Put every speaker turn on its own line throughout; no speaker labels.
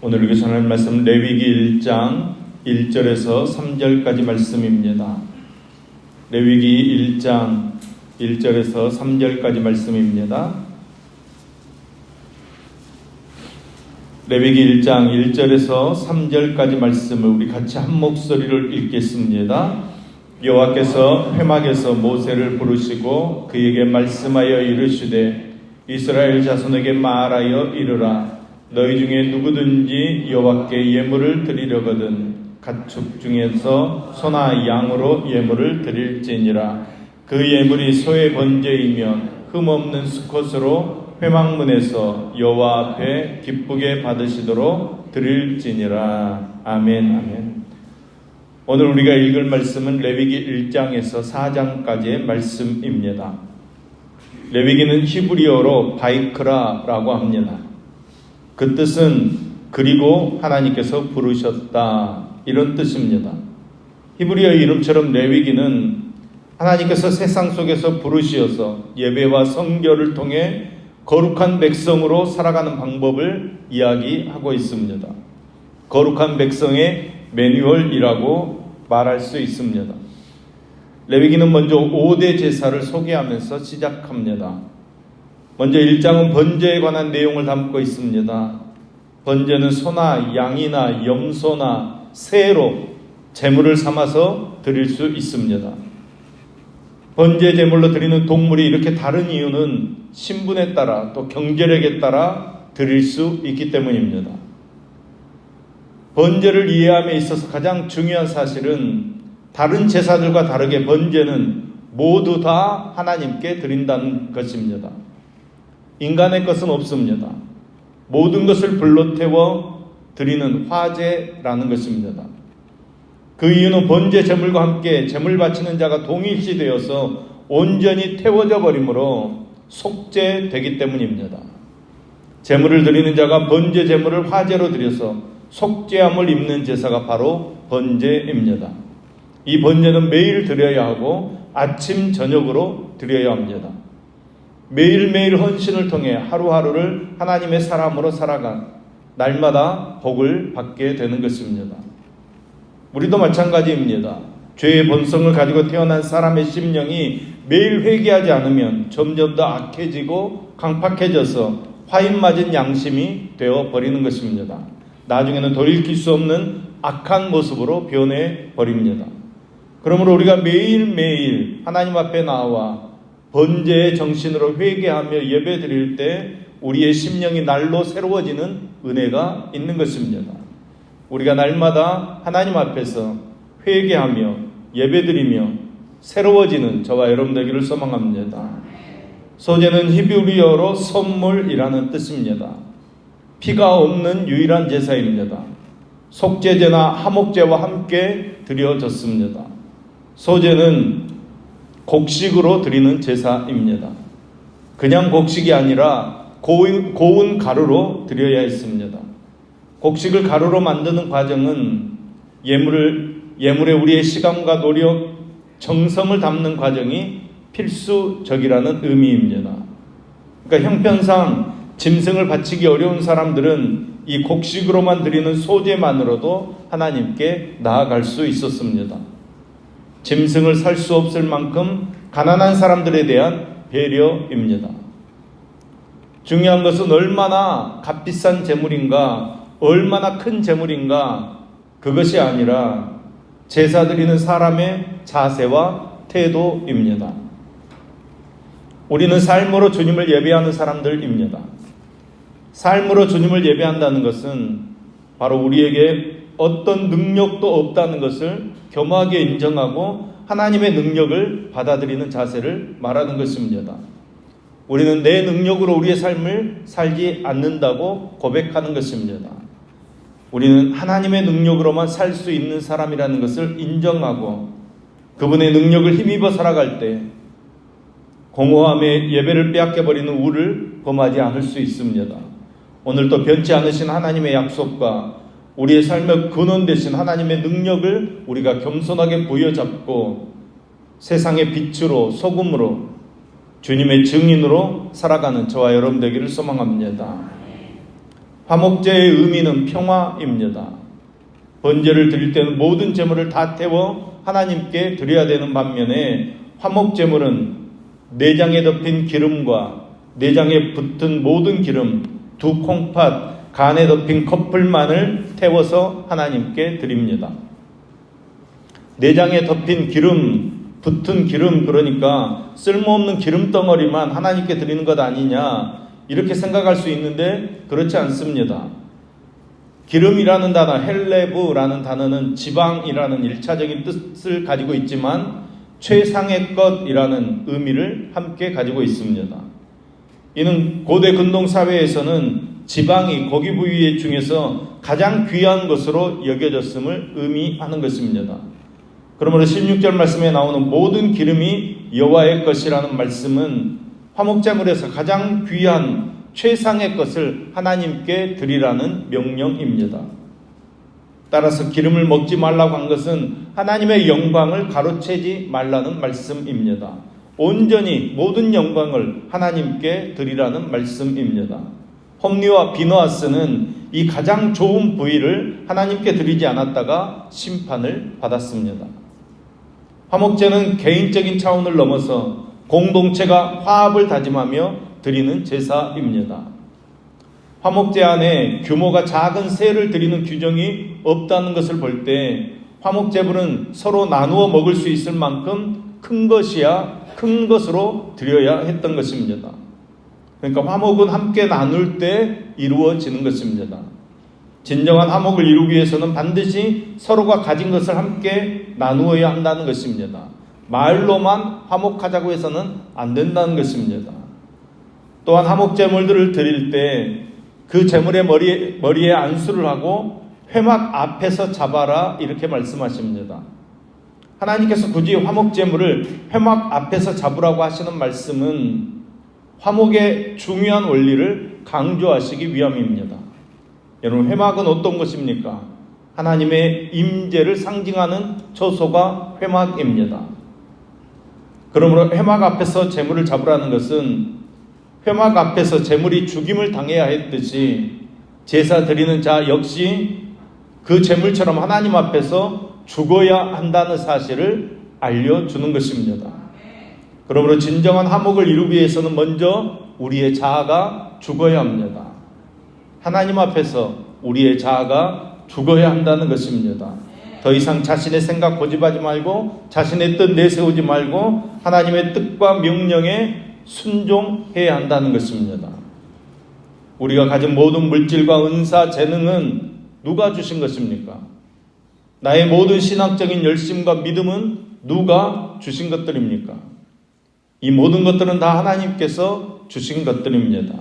오늘 우리가 전할 말씀 레위기 1장 1절에서 3절까지 말씀입니다. 레위기 1장 1절에서 3절까지 말씀입니다. 레위기 1장 1절에서 3절까지 말씀을 우리 같이 한 목소리를 읽겠습니다. 여호와께서 회막에서 모세를 부르시고 그에게 말씀하여 이르시되 이스라엘 자손에게 말하여 이르라. 너희 중에 누구든지 여호와께 예물을 드리려거든 가축 중에서 소나 양으로 예물을 드릴지니라. 그 예물이 소의 번제이면 흠없는 수컷으로 회막문에서 여호와 앞에 기쁘게 받으시도록 드릴지니라. 아멘. 아멘. 오늘 우리가 읽을 말씀은 레위기 1장에서 4장까지의 말씀입니다. 레위기는 히브리어로 바이크라라고 합니다. 그 뜻은 그리고 하나님께서 부르셨다 이런 뜻입니다. 히브리어 이름처럼 레위기는 하나님께서 세상 속에서 부르시어서 예배와 성결을 통해 거룩한 백성으로 살아가는 방법을 이야기하고 있습니다. 거룩한 백성의 매뉴얼이라고 말할 수 있습니다. 레위기는 먼저 5대 제사를 소개하면서 시작합니다. 먼저 1장은 번제에 관한 내용을 담고 있습니다. 번제는 소나 양이나 염소나 새로 제물을 삼아서 드릴 수 있습니다. 번제 제물로 드리는 동물이 이렇게 다른 이유는 신분에 따라 또 경제력에 따라 드릴 수 있기 때문입니다. 번제를 이해함에 있어서 가장 중요한 사실은 다른 제사들과 다르게 번제는 모두 다 하나님께 드린다는 것입니다. 인간의 것은 없습니다. 모든 것을 불러 태워 드리는 화제라는 것입니다. 그 이유는 번제 제물과 함께 제물 바치는 자가 동일시되어서 온전히 태워져 버림으로 속죄되기 때문입니다. 제물을 드리는 자가 번제 제물을 화제로 드려서 속죄함을 입는 제사가 바로 번제입니다. 이 번제는 매일 드려야 하고 아침 저녁으로 드려야 합니다. 매일매일 헌신을 통해 하루하루를 하나님의 사람으로 살아간 날마다 복을 받게 되는 것입니다. 우리도 마찬가지입니다. 죄의 본성을 가지고 태어난 사람의 심령이 매일 회개하지 않으면 점점 더 악해지고 강팍해져서 화인 맞은 양심이 되어버리는 것입니다. 나중에는 돌이킬 수 없는 악한 모습으로 변해버립니다. 그러므로 우리가 매일매일 하나님 앞에 나와 번제의 정신으로 회개하며 예배 드릴 때 우리의 심령이 날로 새로워지는 은혜가 있는 것입니다. 우리가 날마다 하나님 앞에서 회개하며 예배 드리며 새로워지는 저와 여러분 되기를 소망합니다. 소제는 히브리어로 선물이라는 뜻입니다. 피가 없는 유일한 제사입니다. 속죄제나 화목제와 함께 드려졌습니다. 소제는 곡식으로 드리는 제사입니다. 그냥 곡식이 아니라 고운 가루로 드려야 했습니다. 곡식을 가루로 만드는 과정은 예물에 우리의 시간과 노력, 정성을 담는 과정이 필수적이라는 의미입니다. 그러니까 형편상 짐승을 바치기 어려운 사람들은 이 곡식으로만 드리는 소제만으로도 하나님께 나아갈 수 있었습니다. 짐승을 살 수 없을 만큼 가난한 사람들에 대한 배려입니다. 중요한 것은 얼마나 값비싼 제물인가, 얼마나 큰 제물인가, 그것이 아니라 제사 드리는 사람의 자세와 태도입니다. 우리는 삶으로 주님을 예배하는 사람들입니다. 삶으로 주님을 예배한다는 것은 바로 우리에게 어떤 능력도 없다는 것을 겸허하게 인정하고 하나님의 능력을 받아들이는 자세를 말하는 것입니다. 우리는 내 능력으로 우리의 삶을 살지 않는다고 고백하는 것입니다. 우리는 하나님의 능력으로만 살 수 있는 사람이라는 것을 인정하고 그분의 능력을 힘입어 살아갈 때 공허함에 예배를 빼앗겨버리는 우를 범하지 않을 수 있습니다. 오늘도 변치 않으신 하나님의 약속과 우리의 삶의 근원 되신 하나님의 능력을 우리가 겸손하게 부여잡고 세상의 빛으로 소금으로 주님의 증인으로 살아가는 저와 여러분 되기를 소망합니다. 화목제의 의미는 평화입니다. 번제를 드릴 때는 모든 제물을 다 태워 하나님께 드려야 되는 반면에 화목제물은 내장에 덮인 기름과 내장에 붙은 모든 기름, 2콩팥, 간에 덮인 커플만을 태워서 하나님께 드립니다. 내장에 덮인 기름, 붙은 기름, 그러니까 쓸모없는 기름덩어리만 하나님께 드리는 것 아니냐, 이렇게 생각할 수 있는데 그렇지 않습니다. 기름이라는 단어, 헬레브라는 단어는 지방이라는 일차적인 뜻을 가지고 있지만 최상의 것이라는 의미를 함께 가지고 있습니다. 이는 고대 근동사회에서는 지방이 고기 부위 중에서 가장 귀한 것으로 여겨졌음을 의미하는 것입니다. 그러므로 16절 말씀에 나오는 모든 기름이 여호와의 것이라는 말씀은 화목제물에서 가장 귀한 최상의 것을 하나님께 드리라는 명령입니다. 따라서 기름을 먹지 말라고 한 것은 하나님의 영광을 가로채지 말라는 말씀입니다. 온전히 모든 영광을 하나님께 드리라는 말씀입니다. 홈리와 비너아스는 이 가장 좋은 부위를 하나님께 드리지 않았다가 심판을 받았습니다. 화목제는 개인적인 차원을 넘어서 공동체가 화합을 다짐하며 드리는 제사입니다. 화목제 안에 규모가 작은 새를 드리는 규정이 없다는 것을 볼 때 화목제물은 서로 나누어 먹을 수 있을 만큼 큰 것이야 큰 것으로 드려야 했던 것입니다. 그러니까 화목은 함께 나눌 때 이루어지는 것입니다. 진정한 화목을 이루기 위해서는 반드시 서로가 가진 것을 함께 나누어야 한다는 것입니다. 말로만 화목하자고 해서는 안 된다는 것입니다. 또한 화목제물들을 드릴 때 그 제물의 머리에 안수를 하고 회막 앞에서 잡아라, 이렇게 말씀하십니다. 하나님께서 굳이 화목제물을 회막 앞에서 잡으라고 하시는 말씀은 화목의 중요한 원리를 강조하시기 위함입니다. 여러분, 회막은 어떤 것입니까? 하나님의 임재를 상징하는 처소가 회막입니다. 그러므로 회막 앞에서 제물을 잡으라는 것은 회막 앞에서 제물이 죽임을 당해야 했듯이 제사 드리는 자 역시 그 제물처럼 하나님 앞에서 죽어야 한다는 사실을 알려주는 것입니다. 그러므로 진정한 화목을 이루기 위해서는 먼저 우리의 자아가 죽어야 합니다. 하나님 앞에서 우리의 자아가 죽어야 한다는 것입니다. 더 이상 자신의 생각 고집하지 말고 자신의 뜻 내세우지 말고 하나님의 뜻과 명령에 순종해야 한다는 것입니다. 우리가 가진 모든 물질과 은사, 재능은 누가 주신 것입니까? 나의 모든 신학적인 열심과 믿음은 누가 주신 것들입니까? 이 모든 것들은 다 하나님께서 주신 것들입니다.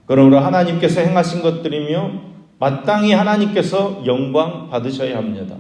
그러므로 하나님께서 행하신 것들이며 마땅히 하나님께서 영광 받으셔야 합니다.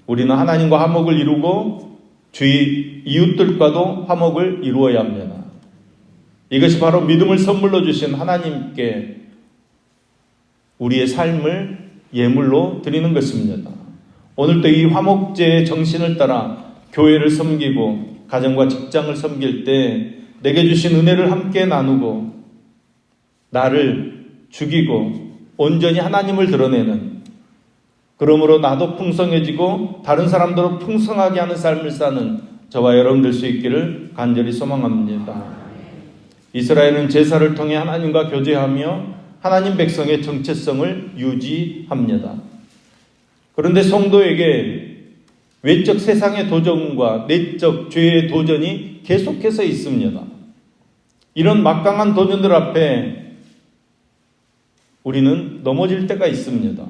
우리는 하나님과 화목을 이루고 주위 이웃들과도 화목을 이루어야 합니다. 이것이 바로 믿음을 선물로 주신 하나님께 우리의 삶을 예물로 드리는 것입니다. 오늘도 이 화목제의 정신을 따라 교회를 섬기고 가정과 직장을 섬길 때 내게 주신 은혜를 함께 나누고 나를 죽이고 온전히 하나님을 드러내는, 그러므로 나도 풍성해지고 다른 사람들도 풍성하게 하는 삶을 사는 저와 여러분 될 수 있기를 간절히 소망합니다. 이스라엘은 제사를 통해 하나님과 교제하며 하나님 백성의 정체성을 유지합니다. 그런데 성도에게 외적 세상의 도전과 내적 죄의 도전이 계속해서 있습니다. 이런 막강한 도전들 앞에 우리는 넘어질 때가 있습니다.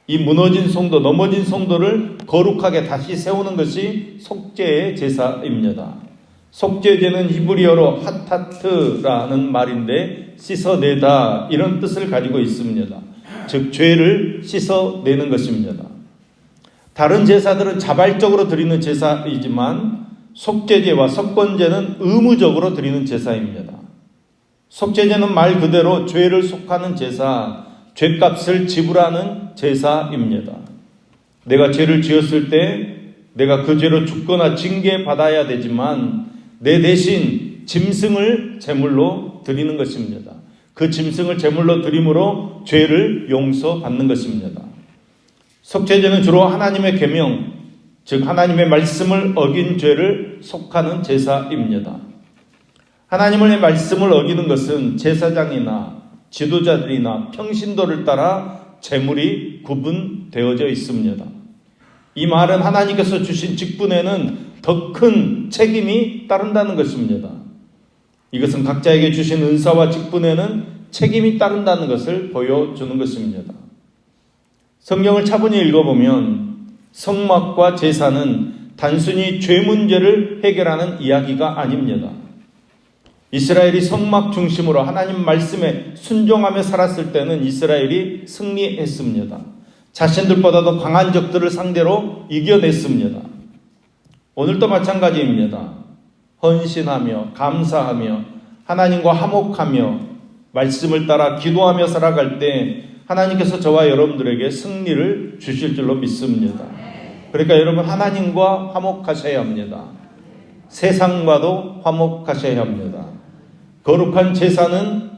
이 무너진 성도, 넘어진 성도를 거룩하게 다시 세우는 것이 속죄의 제사입니다. 속죄제는 히브리어로 하타트라는 말인데 씻어내다, 이런 뜻을 가지고 있습니다. 즉 죄를 씻어내는 것입니다. 다른 제사들은 자발적으로 드리는 제사이지만 속죄제와 속건제는 의무적으로 드리는 제사입니다. 속죄제는 말 그대로 죄를 속하는 제사, 죄값을 지불하는 제사입니다. 내가 죄를 지었을 때 내가 그 죄로 죽거나 징계받아야 되지만 내 대신 짐승을 제물로 드리는 것입니다. 그 짐승을 제물로 드림으로 죄를 용서받는 것입니다. 속죄제는 주로 하나님의 계명, 즉 하나님의 말씀을 어긴 죄를 속하는 제사입니다. 하나님의 말씀을 어기는 것은 제사장이나 지도자들이나 평신도를 따라 제물이 구분되어져 있습니다. 이 말은 하나님께서 주신 직분에는 더 큰 책임이 따른다는 것입니다. 이것은 각자에게 주신 은사와 직분에는 책임이 따른다는 것을 보여주는 것입니다. 성경을 차분히 읽어보면 성막과 제사는 단순히 죄 문제를 해결하는 이야기가 아닙니다. 이스라엘이 성막 중심으로 하나님 말씀에 순종하며 살았을 때는 이스라엘이 승리했습니다. 자신들보다도 강한 적들을 상대로 이겨냈습니다. 오늘도 마찬가지입니다. 헌신하며 감사하며 하나님과 화목하며 말씀을 따라 기도하며 살아갈 때 하나님께서 저와 여러분들에게 승리를 주실 줄로 믿습니다. 그러니까 여러분 하나님과 화목하셔야 합니다. 세상과도 화목하셔야 합니다. 거룩한 제사는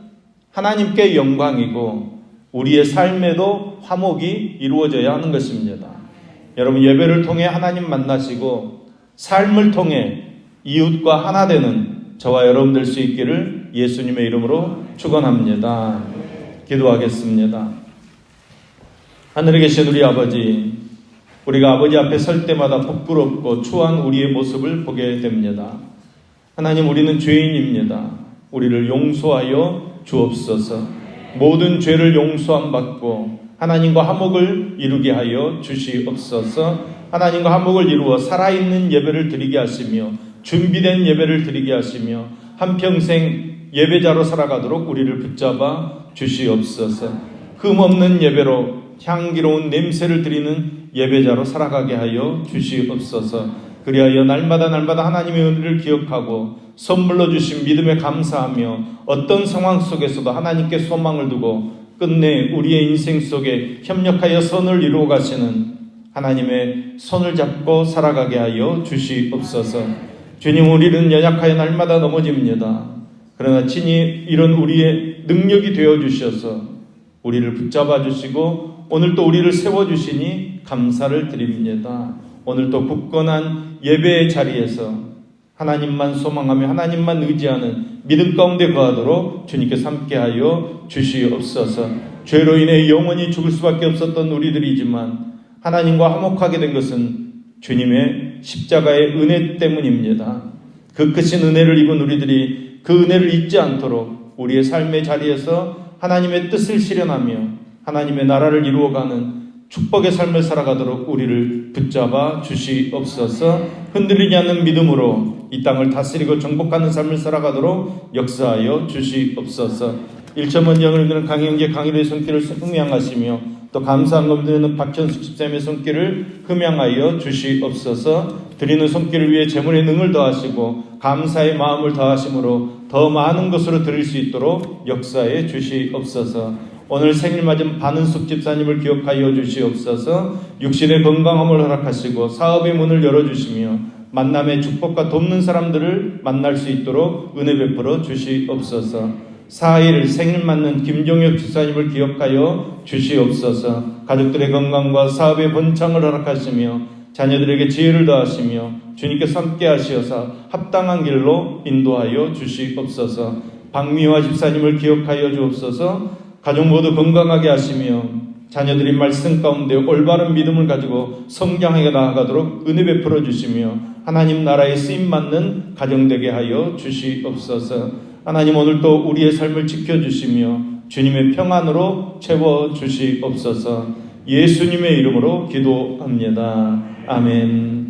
하나님께 영광이고 우리의 삶에도 화목이 이루어져야 하는 것입니다. 여러분 예배를 통해 하나님 만나시고 삶을 통해 이웃과 하나 되는 저와 여러분 될 수 있기를 예수님의 이름으로 축원합니다. 기도하겠습니다. 하늘에 계신 우리 아버지, 우리가 아버지 앞에 설 때마다 부끄럽고 추한 우리의 모습을 보게 됩니다. 하나님, 우리는 죄인입니다. 우리를 용서하여 주옵소서. 모든 죄를 용서함 받고 하나님과 화목을 이루게 하여 주시옵소서. 하나님과 화목을 이루어 살아있는 예배를 드리게 하시며 준비된 예배를 드리게 하시며 한평생 예배자로 살아가도록 우리를 붙잡아 주시옵소서. 흠없는 예배로 향기로운 냄새를 드리는 예배자로 살아가게 하여 주시옵소서. 그리하여 날마다 하나님의 은혜를 기억하고 선물로 주신 믿음에 감사하며 어떤 상황 속에서도 하나님께 소망을 두고 끝내 우리의 인생 속에 협력하여 선을 이루어 가시는 하나님의 손을 잡고 살아가게 하여 주시옵소서. 주님, 우리는 연약하여 날마다 넘어집니다. 그러나 친히 이런 우리의 능력이 되어주셔서 우리를 붙잡아 주시고 오늘도 우리를 세워주시니 감사를 드립니다. 오늘도 굳건한 예배의 자리에서 하나님만 소망하며 하나님만 의지하는 믿음 가운데 거하도록 주님께서 함께하여 주시옵소서. 죄로 인해 영원히 죽을 수밖에 없었던 우리들이지만 하나님과 화목하게 된 것은 주님의 십자가의 은혜 때문입니다. 그 크신 은혜를 입은 우리들이 그 은혜를 잊지 않도록 우리의 삶의 자리에서 하나님의 뜻을 실현하며 하나님의 나라를 이루어가는 축복의 삶을 살아가도록 우리를 붙잡아 주시옵소서. 흔들리지 않는 믿음으로 이 땅을 다스리고 정복하는 삶을 살아가도록 역사하여 주시옵소서. 1천 영을 믿는 강영재 강일의 손길을 흠양하시며 또 감사한 검드리는 박현숙 집사님의 손길을 흠양하여 주시옵소서. 드리는 손길을 위해 재물의 능을 더하시고 감사의 마음을 더하심으로 더 많은 것으로 드릴 수 있도록 역사해 주시옵소서. 오늘 생일 맞은 반은숙 집사님을 기억하여 주시옵소서. 육신의 건강함을 허락하시고 사업의 문을 열어주시며 만남의 축복과 돕는 사람들을 만날 수 있도록 은혜 베풀어 주시옵소서. 4일 생일 맞는 김종혁 집사님을 기억하여 주시옵소서. 가족들의 건강과 사업의 번창을 허락하시며 자녀들에게 지혜를 더하시며 주님께서 함께 하시어서 합당한 길로 인도하여 주시옵소서. 박미화 집사님을 기억하여 주옵소서. 가족 모두 건강하게 하시며 자녀들이 말씀 가운데 올바른 믿음을 가지고 성장하게 나아가도록 은혜 베풀어 주시며 하나님 나라에 쓰임받는 가정 되게 하여 주시옵소서. 하나님, 오늘도 우리의 삶을 지켜주시며 주님의 평안으로 채워주시옵소서. 예수님의 이름으로 기도합니다. 아멘.